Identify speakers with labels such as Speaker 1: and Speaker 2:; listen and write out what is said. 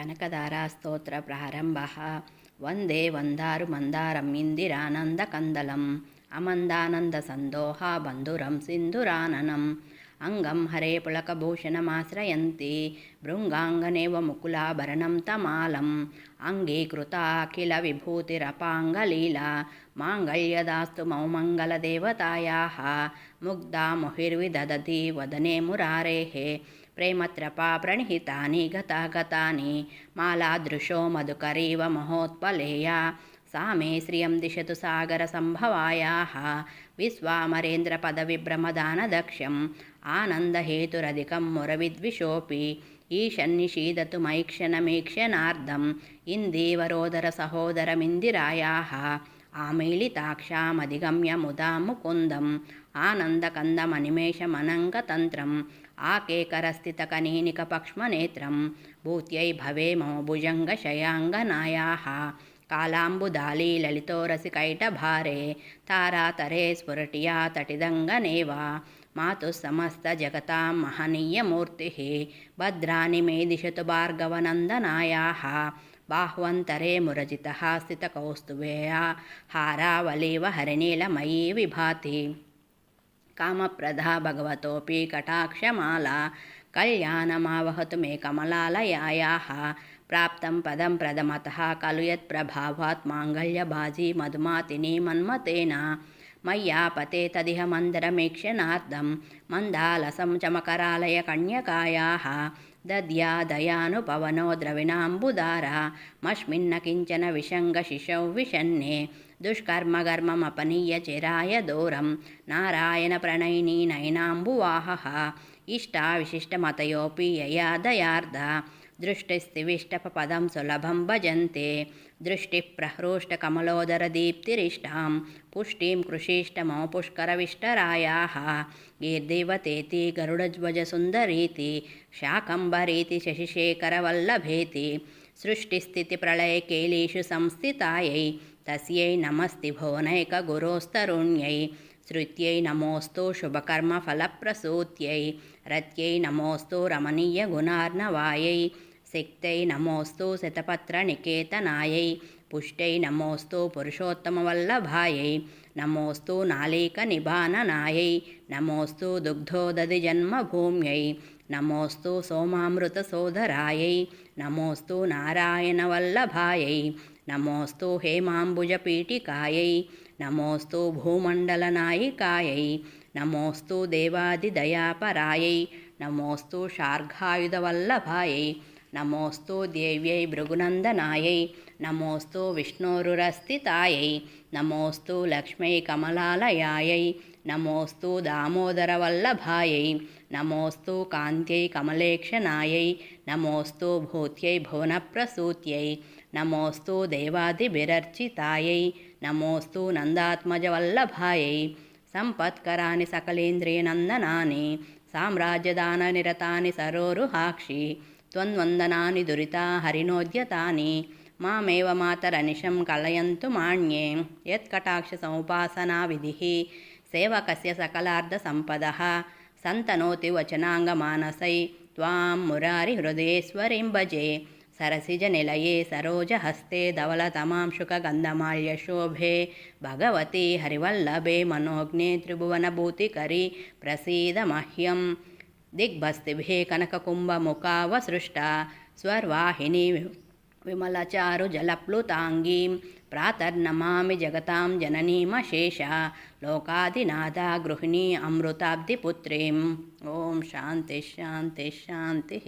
Speaker 1: కనకదారాస్తోత్ర ప్రారంభః. వందే వందారు మందారం ఇందిరానందకందలం అమందానందసందోహ బంధురం సింధురాననం. అంగం హరే పుళకభూషణమాశ్రయంతి భృంగాంగనేవ ముకులాభరణం తమాలం. అంగీకృతాఖిల విభూతిరపాంగలీలా మాంగళ్యదాస్తు మౌమంగళదేవతాయాః. ముగ్ధా ముహిర్విదధతి వదనే మురారేః. ప్రేమత్రపా ప్రణిహితాని గతాగతాని మాలాదృశో మధుకరీవ మహోత్పలేయా. सा मे श्रियं दिशतु सागरसम्भवायाः. विश्वामरेन्द्रपदविभ्रमदानदक्ष्यम् आनन्दहेतुरधिकं मुरविद्विषोऽपि ईशन्निषीदतु मैक्षणमेक्षणार्धम् इन्दीवरोदरसहोदरमिन्दिरायाः. आमीलिताक्षामधिगम्य मुदा मुकुन्दम् आनन्दकन्दमनिमेषमनङ्गतन्त्रम् आकेकरस्थितकनीनिकपक्ष्मनेत्रं भूत्यै भवे मम भुजङ्गशयाङ्गनायाः. कालाम्बुदाली ललितोरसिकैटभारे तारातरे स्फुरटिया तटिदङ्गनेव. मातुः समस्तजगतां महनीयमूर्तिः भद्राणि मे दिशतु भार्गवनन्दनायाः. बाह्वन्तरे मुरजितः स्थितकौस्तुभेया हारावलीव हरिनीलमयी विभाति. कामप्रदा भगवतोऽपि कटाक्षमाला कल्याणमावहतु मे कमलालयायाः. प्राप्तं पदं प्रदमतः खलु यत्प्रभावात् माङ्गल्यभाजी मधुमातिनी मन्मतेन. मय्यापते तदिह मन्दरमेक्षणार्धं मन्दालसं चमकरालय कन्यकायाः. दद्या दयानुपवनो द्रविणाम्बुधारा मस्मिन्न किञ्चन विशङ्गशिशौ विशन्ने. दुष्कर्मगर्ममपनीय चिराय दूरं नारायणप्रणयिनी नयनाम्बुवाहः. इष्टाविशिष्टमतयोऽपि यया दयार्धा दृष्टिस्तिविष्टपदं सुलभं भजन्ते. दृष्टिप्रहृष्टकमलोदरदीप्तिरिष्टां पुष्टिं कृषिष्टमो पुष्करविष्टरायाः. गीर्देवतेति गरुडध्वजसुन्दरीति शाकम्भरीति शशिशेखरवल्लभेति. सृष्टिस्थितिप्रलयकेलीषु संस्थितायै तस्यै नमस्ति भुवनैकगुरोस्तरुण्यै. श्रुत्यै नमोऽस्तु शुभकर्मफलप्रसूत्यै. रत्यै नमोऽस्तु रमणीयगुणार्णवायै. सिक्तै नमोऽस्तु शतपत्रनिकेतनायै. पुष्ट्यै नमोऽस्तु पुरुषोत्तमवल्लभायै. नमोऽस्तु नालीकनिभाननायै. नमोऽस्तु दुग्धोदधिजन्मभूम्यै. नमोऽस्तु सोमामृतसोदरायै. नमोऽस्तु नारायणवल्लभायै. नमोऽस्तु हेमाम्बुजपीठिकायै. नमोऽस्तु भूमण्डलनायिकायै. नमोऽस्तु देवादिदयापरायै. नमोऽस्तु शार्ङ्गायुधवल्लभायै. नमोऽस्तु देव्यै भृगुनन्दनायै. नमोऽस्तु विष्णोरुरस्थितायै. नमोऽस्तु लक्ष्म्यै कमलालयायै. नमोऽस्तु दामोदरवल्लभायै. नमोऽस्तु कान्त्यै कमलेक्षणायै. नमोऽस्तु भूत्यै भुवनप्रसूत्यै. नमोऽस्तु देवादिभिरर्चितायै. नमोऽस्तु नन्दात्मजवल्लभायै. सम्पत्कराणि सकलेन्द्रियनन्दनानि साम्राज्यदाननिरतानि सरोरुहाक्षि. त्वन्वन्दनानि दुरिता हरिणोद्यतानि मामेव मातरनिशं कलयन्तु मान्ये. यत्कटाक्षसमुपासनाविधिः सेवकस्य सकलार्धसम्पदः सन्तनोति वचनाङ्गमानसै. त्वां मुरारिहृदयेश्वरीं भजे. सरसिजनिलये सरोजहस्ते धवलतमां शुकगन्धमाल्यशोभे. भगवती हरिवल्लभे मनोज्ञे त्रिभुवनभूतिकरी प्रसीद मह्यं. दिग्भस्तिभिः कनककुम्भमुखावसृष्टा स्वर्वाहिनी विमलचारुजलप्लुताङ्गीं. प्रातर्नमामि जगतां जननीमशेषा लोकादिनाथा गृहिणी अमृताब्धिपुत्रीम्. ॐ शान्तिः शान्तिः शान्तिः.